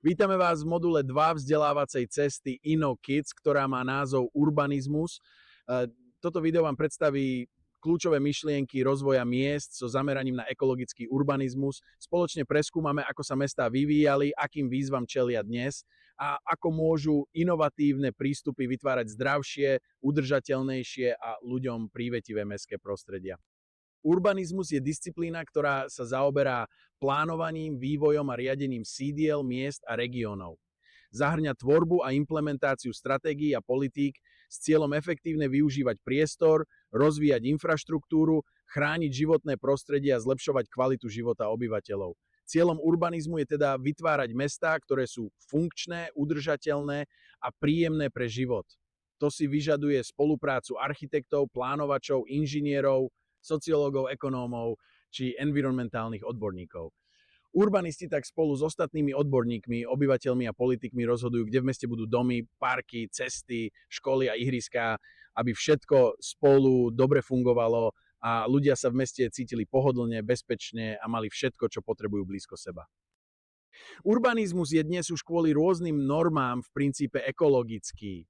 Vítame vás v module 2 vzdelávacej cesty InnoKids, ktorá má názov Urbanizmus. Toto video vám predstaví kľúčové myšlienky rozvoja miest so zameraním na ekologický urbanizmus. Spoločne preskúmame, ako sa mestá vyvíjali, akým výzvam čelia dnes a ako môžu inovatívne prístupy vytvárať zdravšie, udržateľnejšie a ľuďom prívetivé mestské prostredia. Urbanizmus je disciplína, ktorá sa zaoberá plánovaním, vývojom a riadením sídiel, miest a regiónov. Zahŕňa tvorbu a implementáciu stratégií a politík s cieľom efektívne využívať priestor, rozvíjať infraštruktúru, chrániť životné prostredie a zlepšovať kvalitu života obyvateľov. Cieľom urbanizmu je teda vytvárať mestá, ktoré sú funkčné, udržateľné a príjemné pre život. To si vyžaduje spoluprácu architektov, plánovačov, inžinierov, sociológov, ekonómov či environmentálnych odborníkov. Urbanisti tak spolu s ostatnými odborníkmi, obyvateľmi a politikmi rozhodujú, kde v meste budú domy, parky, cesty, školy a ihriská, aby všetko spolu dobre fungovalo a ľudia sa v meste cítili pohodlne, bezpečne a mali všetko, čo potrebujú blízko seba. Urbanizmus je dnes už kvôli rôznym normám v princípe ekologický.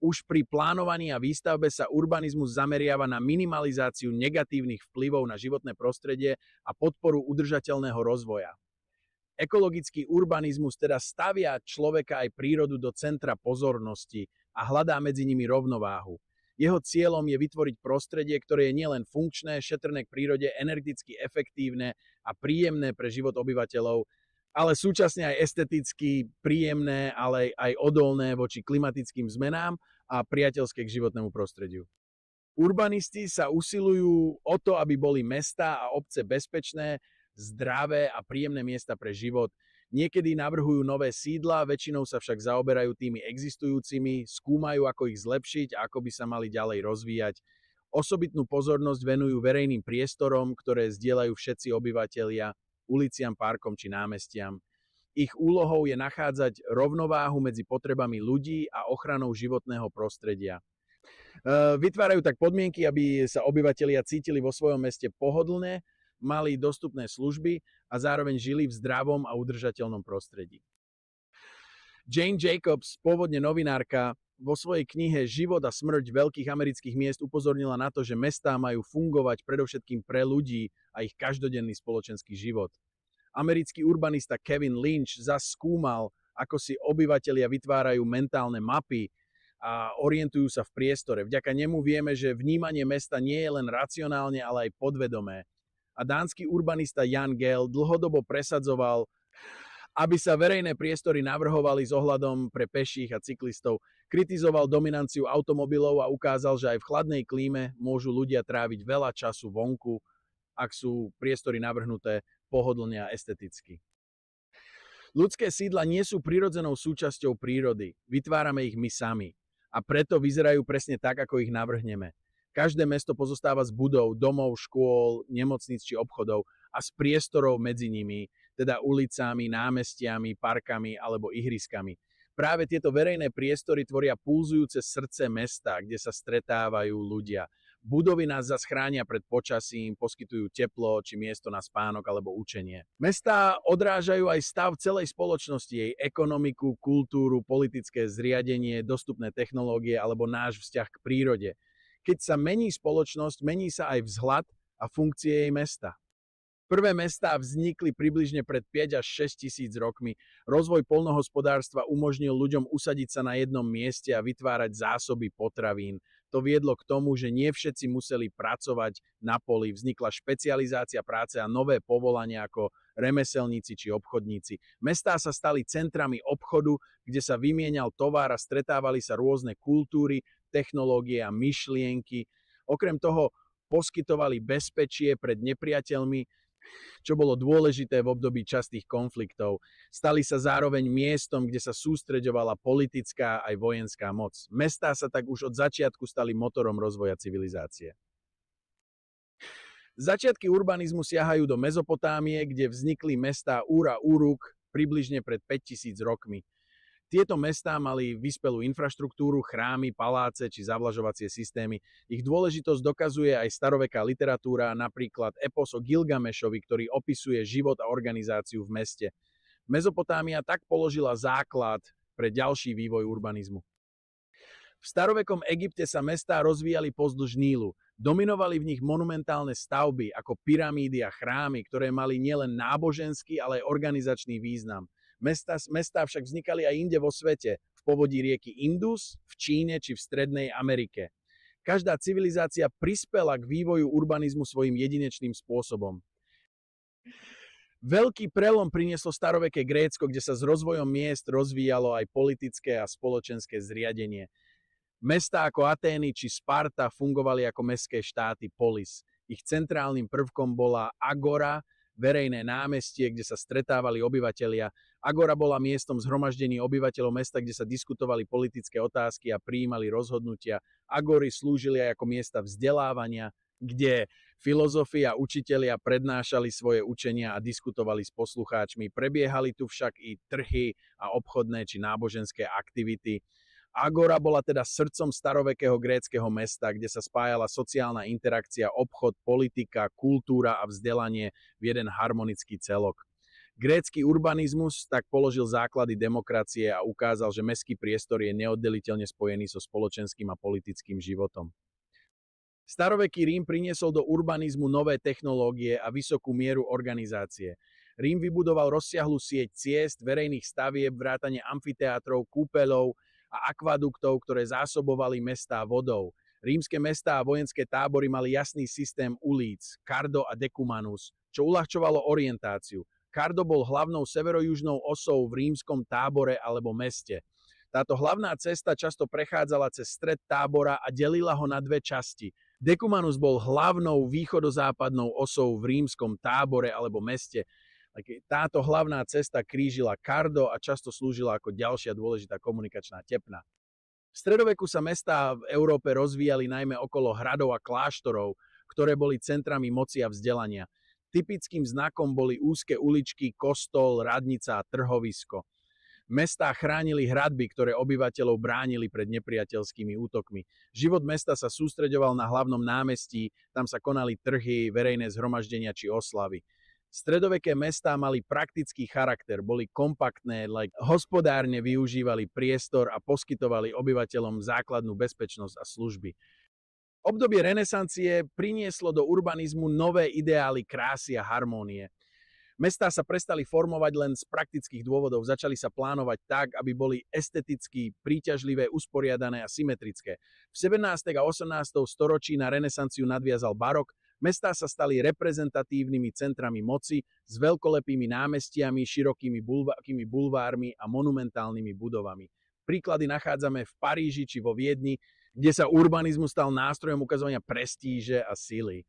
Už pri plánovaní a výstavbe sa urbanizmus zameriava na minimalizáciu negatívnych vplyvov na životné prostredie a podporu udržateľného rozvoja. Ekologický urbanizmus teda stavia človeka aj prírodu do centra pozornosti a hľadá medzi nimi rovnováhu. Jeho cieľom je vytvoriť prostredie, ktoré je nielen funkčné, šetrné k prírode, energeticky efektívne a príjemné pre život obyvateľov, ale súčasne aj esteticky príjemné, ale aj odolné voči klimatickým zmenám a priateľské k životnému prostrediu. Urbanisti sa usilujú o to, aby boli mestá a obce bezpečné, zdravé a príjemné miesta pre život. Niekedy navrhujú nové sídla, väčšinou sa však zaoberajú tými existujúcimi, skúmajú, ako ich zlepšiť a ako by sa mali ďalej rozvíjať. Osobitnú pozornosť venujú verejným priestorom, ktoré zdieľajú všetci obyvatelia, uliciam, parkom či námestiam. Ich úlohou je nachádzať rovnováhu medzi potrebami ľudí a ochranou životného prostredia. Vytvárajú tak podmienky, aby sa obyvatelia cítili vo svojom meste pohodlne, mali dostupné služby a zároveň žili v zdravom a udržateľnom prostredí. Jane Jacobs, pôvodne novinárka, vo svojej knihe Život a smrť veľkých amerických miest upozornila na to, že mestá majú fungovať predovšetkým pre ľudí a ich každodenný spoločenský život. Americký urbanista Kevin Lynch zas skúmal, ako si obyvatelia vytvárajú mentálne mapy a orientujú sa v priestore. Vďaka nemu vieme, že vnímanie mesta nie je len racionálne, ale aj podvedomé. A dánsky urbanista Jan Gehl dlhodobo presadzoval, aby sa verejné priestory navrhovali s ohľadom pre peších a cyklistov. Kritizoval dominanciu automobilov a ukázal, že aj v chladnej klíme môžu ľudia tráviť veľa času vonku, ak sú priestory navrhnuté pohodlne a esteticky. Ľudské sídla nie sú prirodzenou súčasťou prírody. Vytvárame ich my sami. A preto vyzerajú presne tak, ako ich navrhneme. Každé mesto pozostáva z budov, domov, škôl, nemocníc či obchodov a z priestorov medzi nimi, teda ulicami, námestiami, parkami alebo ihriskami. Práve tieto verejné priestory tvoria pulzujúce srdce mesta, kde sa stretávajú ľudia. Budovy nás zas chránia pred počasím, poskytujú teplo či miesto na spánok alebo učenie. Mestá odrážajú aj stav celej spoločnosti, jej ekonomiku, kultúru, politické zriadenie, dostupné technológie alebo náš vzťah k prírode. Keď sa mení spoločnosť, mení sa aj vzhľad a funkcie jej mesta. Prvé mestá vznikli približne pred 5 až 6 tisíc rokmi. Rozvoj poľnohospodárstva umožnil ľuďom usadiť sa na jednom mieste a vytvárať zásoby potravín. To viedlo k tomu, že nie všetci museli pracovať na poli. Vznikla špecializácia práce a nové povolania ako remeselníci či obchodníci. Mestá sa stali centrami obchodu, kde sa vymienial tovar a stretávali sa rôzne kultúry, technológie a myšlienky. Okrem toho poskytovali bezpečie pred nepriateľmi, čo bolo dôležité v období častých konfliktov. Stali sa zároveň miestom, kde sa sústreďovala politická aj vojenská moc. Mestá sa tak už od začiatku stali motorom rozvoja civilizácie. Začiatky urbanizmu siahajú do Mezopotámie, kde vznikli mestá Ur a Uruk približne pred 5000 rokmi. Tieto mestá mali vyspelú infraštruktúru, chrámy, paláce či zavlažovacie systémy. Ich dôležitosť dokazuje aj staroveká literatúra, napríklad epos o Gilgamešovi, ktorý opisuje život a organizáciu v meste. Mezopotámia tak položila základ pre ďalší vývoj urbanizmu. V starovekom Egypte sa mestá rozvíjali pozdĺž Nílu. Dominovali v nich monumentálne stavby ako pyramídy a chrámy, ktoré mali nielen náboženský, ale aj organizačný význam. Mestá však vznikali aj inde vo svete, v povodí rieky Indus, v Číne či v Strednej Amerike. Každá civilizácia prispela k vývoju urbanizmu svojím jedinečným spôsobom. Veľký prelom prinieslo staroveké Grécko, kde sa s rozvojom miest rozvíjalo aj politické a spoločenské zriadenie. Mestá ako Atény či Sparta fungovali ako mestské štáty polis. Ich centrálnym prvkom bola agora, verejné námestie, kde sa stretávali obyvatelia. Agora bola miestom zhromaždení obyvateľov mesta, kde sa diskutovali politické otázky a prijímali rozhodnutia. Agory slúžili aj ako miesta vzdelávania, kde filozofi a učitelia prednášali svoje učenia a diskutovali s poslucháčmi. Prebiehali tu však i trhy a obchodné či náboženské aktivity. Agora bola teda srdcom starovekého gréckeho mesta, kde sa spájala sociálna interakcia, obchod, politika, kultúra a vzdelanie v jeden harmonický celok. Grécky urbanizmus tak položil základy demokracie a ukázal, že mestský priestor je neoddeliteľne spojený so spoločenským a politickým životom. Staroveký Rím priniesol do urbanizmu nové technológie a vysokú mieru organizácie. Rím vybudoval rozsiahlu sieť ciest, verejných stavieb, vrátane amfiteátrov, kúpeľov a akvaduktov, ktoré zásobovali mestá vodou. Rímske mestá a vojenské tábory mali jasný systém ulíc, Cardo a Decumanus, čo uľahčovalo orientáciu. Cardo bol hlavnou severojužnou osou v rímskom tábore alebo meste. Táto hlavná cesta často prechádzala cez stred tábora a delila ho na dve časti. Decumanus bol hlavnou východozápadnou osou v rímskom tábore alebo meste. Táto hlavná cesta krížila Cardo a často slúžila ako ďalšia dôležitá komunikačná tepna. V stredoveku sa mestá v Európe rozvíjali najmä okolo hradov a kláštorov, ktoré boli centrami moci a vzdelania. Typickým znakom boli úzke uličky, kostol, radnica a trhovisko. Mestá chránili hradby, ktoré obyvateľov bránili pred nepriateľskými útokmi. Život mesta sa sústreďoval na hlavnom námestí, tam sa konali trhy, verejné zhromaždenia či oslavy. Stredoveké mestá mali praktický charakter, boli kompaktné, hospodárne využívali priestor a poskytovali obyvateľom základnú bezpečnosť a služby. Obdobie renesancie prinieslo do urbanizmu nové ideály krásy a harmónie. Mestá sa prestali formovať len z praktických dôvodov, začali sa plánovať tak, aby boli esteticky príťažlivé, usporiadané a symetrické. V 17. a 18. storočí na renesanciu nadviazal barok. Mestá sa stali reprezentatívnymi centrami moci s veľkolepými námestiami, širokými bulvármi a monumentálnymi budovami. Príklady nachádzame v Paríži či vo Viedni, kde sa urbanizmus stal nástrojom ukazovania prestíže a sily.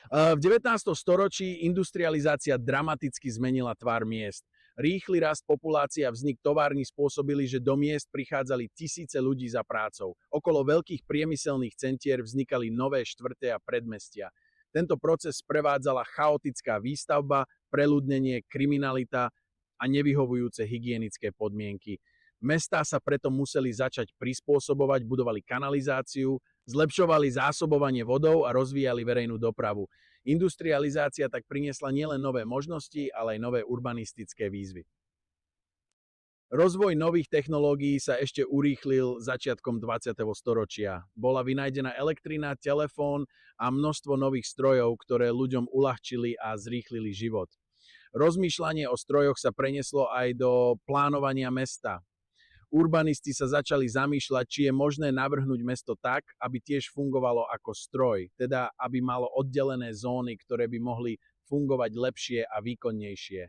V 19. storočí industrializácia dramaticky zmenila tvár miest. Rýchly rast populácie a vznik tovární spôsobili, že do miest prichádzali tisíce ľudí za prácou. Okolo veľkých priemyselných centier vznikali nové štvrte a predmestia. Tento proces prevádzala chaotická výstavba, preľudnenie, kriminalita a nevyhovujúce hygienické podmienky. Mestá sa preto museli začať prispôsobovať, budovali kanalizáciu, zlepšovali zásobovanie vodou a rozvíjali verejnú dopravu. Industrializácia tak priniesla nielen nové možnosti, ale aj nové urbanistické výzvy. Rozvoj nových technológií sa ešte urýchlil začiatkom 20. storočia. Bola vynájdená elektrina, telefón a množstvo nových strojov, ktoré ľuďom uľahčili a zrýchlili život. Rozmýšľanie o strojoch sa prenieslo aj do plánovania mesta. Urbanisti sa začali zamýšľať, či je možné navrhnúť mesto tak, aby tiež fungovalo ako stroj, teda aby malo oddelené zóny, ktoré by mohli fungovať lepšie a výkonnejšie.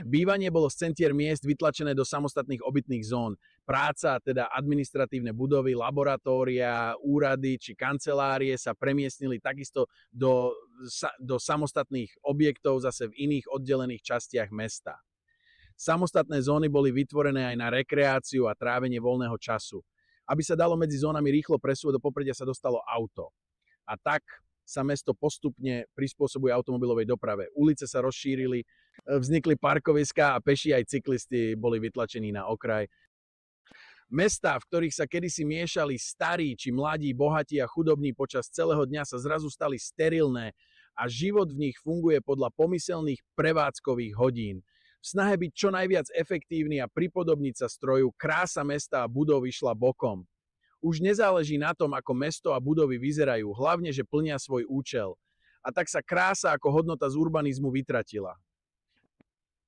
Bývanie bolo z centier miest vytlačené do samostatných obytných zón. Práca, teda administratívne budovy, laboratória, úrady či kancelárie sa premiestnili takisto do samostatných objektov zase v iných oddelených častiach mesta. Samostatné zóny boli vytvorené aj na rekreáciu a trávenie voľného času. Aby sa dalo medzi zónami rýchlo presúvať, do popredia sa dostalo auto. A tak sa mesto postupne prispôsobuje automobilovej doprave. Ulice sa rozšírili, vznikli parkoviská a peši aj cyklisti boli vytlačení na okraj. Mestá, v ktorých sa kedysi miešali starí či mladí, bohatí a chudobní, počas celého dňa sa zrazu stali sterilné a život v nich funguje podľa pomyselných prevádzkových hodín. V snahe byť čo najviac efektívny a pripodobniť sa stroju, krása mesta a budov išla bokom. Už nezáleží na tom, ako mesto a budovy vyzerajú, hlavne, že plnia svoj účel. A tak sa krása ako hodnota z urbanizmu vytratila.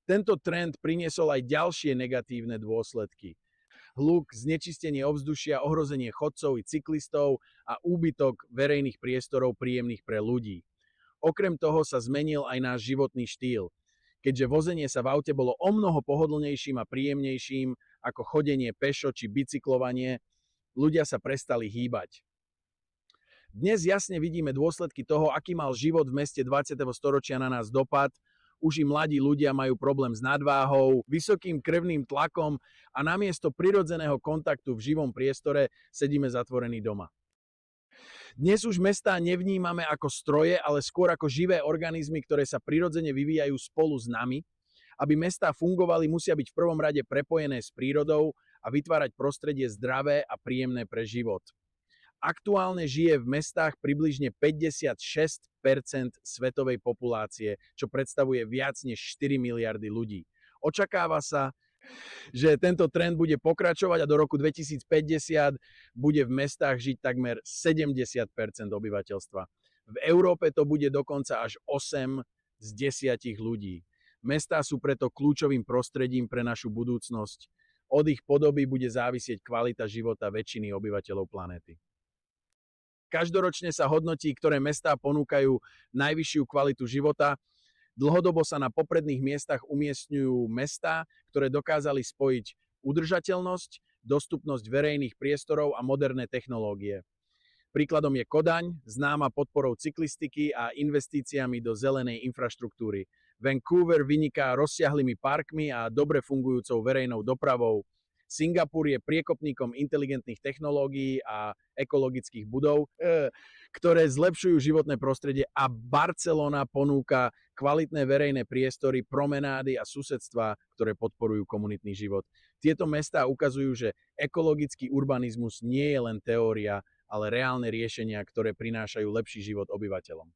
Tento trend priniesol aj ďalšie negatívne dôsledky. Hluk, znečistenie ovzdušia, ohrozenie chodcov i cyklistov a úbytok verejných priestorov príjemných pre ľudí. Okrem toho sa zmenil aj náš životný štýl, keďže vozenie sa v aute bolo omnoho pohodlnejším a príjemnejším ako chodenie pešo či bicyklovanie, ľudia sa prestali hýbať. Dnes jasne vidíme dôsledky toho, aký mal život v meste 20. storočia na nás dopad. Už i mladí ľudia majú problém s nadváhou, vysokým krvným tlakom a namiesto prirodzeného kontaktu v živom priestore sedíme zatvorení doma. Dnes už mestá nevnímame ako stroje, ale skôr ako živé organizmy, ktoré sa prirodzene vyvíjajú spolu s nami. Aby mestá fungovali, musia byť v prvom rade prepojené s prírodou a vytvárať prostredie zdravé a príjemné pre život. Aktuálne žije v mestách približne 56% svetovej populácie, čo predstavuje viac než 4 miliardy ľudí. Očakáva sa, že tento trend bude pokračovať a do roku 2050 bude v mestách žiť takmer 70% obyvateľstva. V Európe to bude dokonca až 8 z 10 ľudí. Mestá sú preto kľúčovým prostredím pre našu budúcnosť. Od ich podoby bude závisieť kvalita života väčšiny obyvateľov planéty. Každoročne sa hodnotí, ktoré mestá ponúkajú najvyššiu kvalitu života. Dlhodobo sa na popredných miestach umiestňujú mestá, ktoré dokázali spojiť udržateľnosť, dostupnosť verejných priestorov a moderné technológie. Príkladom je Kodaň, známa podporou cyklistiky a investíciami do zelenej infraštruktúry. Vancouver vyniká rozsiahlymi parkmi a dobre fungujúcou verejnou dopravou. Singapur je priekopníkom inteligentných technológií a ekologických budov, ktoré zlepšujú životné prostredie, a Barcelona ponúka kvalitné verejné priestory, promenády a susedstvá, ktoré podporujú komunitný život. Tieto mestá ukazujú, že ekologický urbanizmus nie je len teória, ale reálne riešenia, ktoré prinášajú lepší život obyvateľom.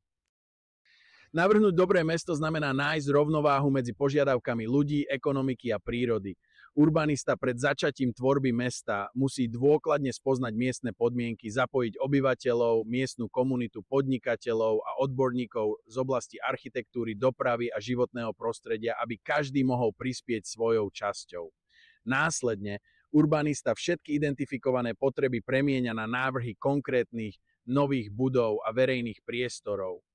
Navrhnúť dobré mesto znamená nájsť rovnováhu medzi požiadavkami ľudí, ekonomiky a prírody. Urbanista pred začatím tvorby mesta musí dôkladne spoznať miestne podmienky, zapojiť obyvateľov, miestnu komunitu, podnikateľov a odborníkov z oblasti architektúry, dopravy a životného prostredia, aby každý mohol prispieť svojou časťou. Následne urbanista všetky identifikované potreby premieňa na návrhy konkrétnych nových budov a verejných priestorov,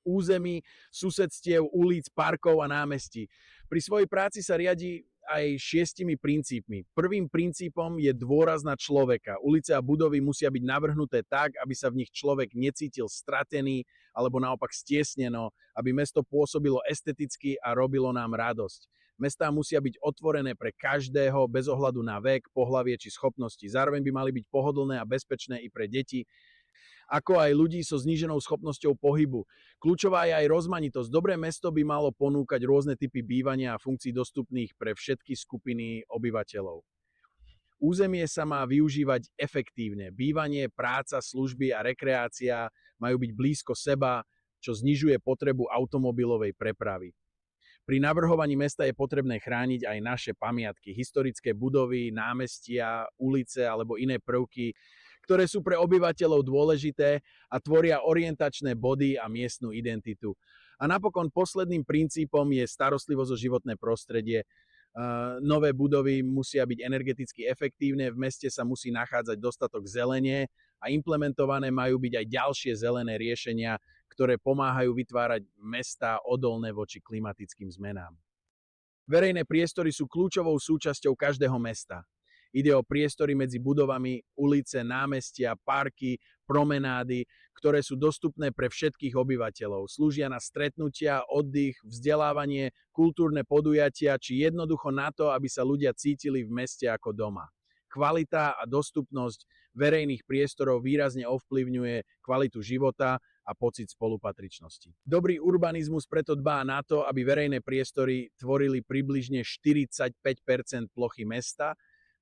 území, susedstiev, ulic, parkov a námestí. Pri svojej práci sa riadi aj 6 princípmi. Prvým princípom je dôraz na človeka. Ulice a budovy musia byť navrhnuté tak, aby sa v nich človek necítil stratený alebo naopak stiesneno, aby mesto pôsobilo esteticky a robilo nám radosť. Mestá musia byť otvorené pre každého bez ohľadu na vek, pohlavie či schopnosti. Zároveň by mali byť pohodlné a bezpečné i pre deti, ako aj ľudí so zníženou schopnosťou pohybu. Kľúčová je aj rozmanitosť. Dobré mesto by malo ponúkať rôzne typy bývania a funkcií dostupných pre všetky skupiny obyvateľov. Územie sa má využívať efektívne. Bývanie, práca, služby a rekreácia majú byť blízko seba, čo znižuje potrebu automobilovej prepravy. Pri navrhovaní mesta je potrebné chrániť aj naše pamiatky, historické budovy, námestia, ulice alebo iné prvky, ktoré sú pre obyvateľov dôležité a tvoria orientačné body a miestnu identitu. A napokon posledným princípom je starostlivosť o životné prostredie. Nové budovy musia byť energeticky efektívne, v meste sa musí nachádzať dostatok zelene a implementované majú byť aj ďalšie zelené riešenia, ktoré pomáhajú vytvárať mestá odolné voči klimatickým zmenám. Verejné priestory sú kľúčovou súčasťou každého mesta. Ide o priestory medzi budovami, ulice, námestia, parky, promenády, ktoré sú dostupné pre všetkých obyvateľov. Slúžia na stretnutia, oddych, vzdelávanie, kultúrne podujatia či jednoducho na to, aby sa ľudia cítili v meste ako doma. Kvalita a dostupnosť verejných priestorov výrazne ovplyvňuje kvalitu života a pocit spolupatričnosti. Dobrý urbanizmus preto dbá na to, aby verejné priestory tvorili približne 45% plochy mesta,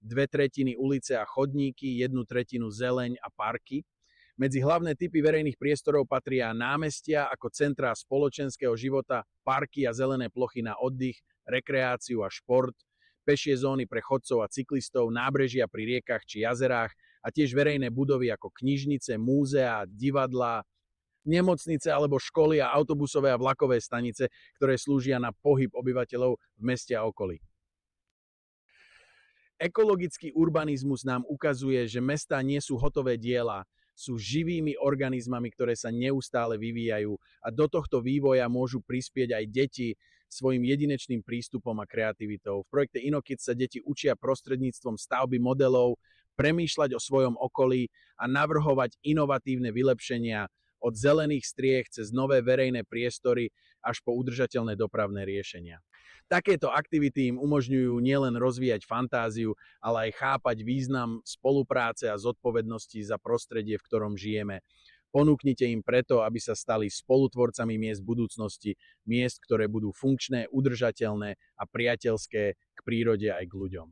2/3 ulice a chodníky, 1/3 zeleň a parky. Medzi hlavné typy verejných priestorov patria námestia ako centrá spoločenského života, parky a zelené plochy na oddych, rekreáciu a šport, pešie zóny pre chodcov a cyklistov, nábrežia pri riekach či jazerách a tiež verejné budovy ako knižnice, múzea, divadlá, nemocnice alebo školy a autobusové a vlakové stanice, ktoré slúžia na pohyb obyvateľov v meste a okolí. Ekologický urbanizmus nám ukazuje, že mestá nie sú hotové diela, sú živými organizmami, ktoré sa neustále vyvíjajú a do tohto vývoja môžu prispieť aj deti svojim jedinečným prístupom a kreativitou. V projekte InnoKids sa deti učia prostredníctvom stavby modelov, premýšľať o svojom okolí a navrhovať inovatívne vylepšenia od zelených striech cez nové verejné priestory až po udržateľné dopravné riešenia. Takéto aktivity im umožňujú nielen rozvíjať fantáziu, ale aj chápať význam spolupráce a zodpovednosti za prostredie, v ktorom žijeme. Ponúknite im preto, aby sa stali spolutvorcami miest budúcnosti, miest, ktoré budú funkčné, udržateľné a priateľské k prírode aj k ľuďom.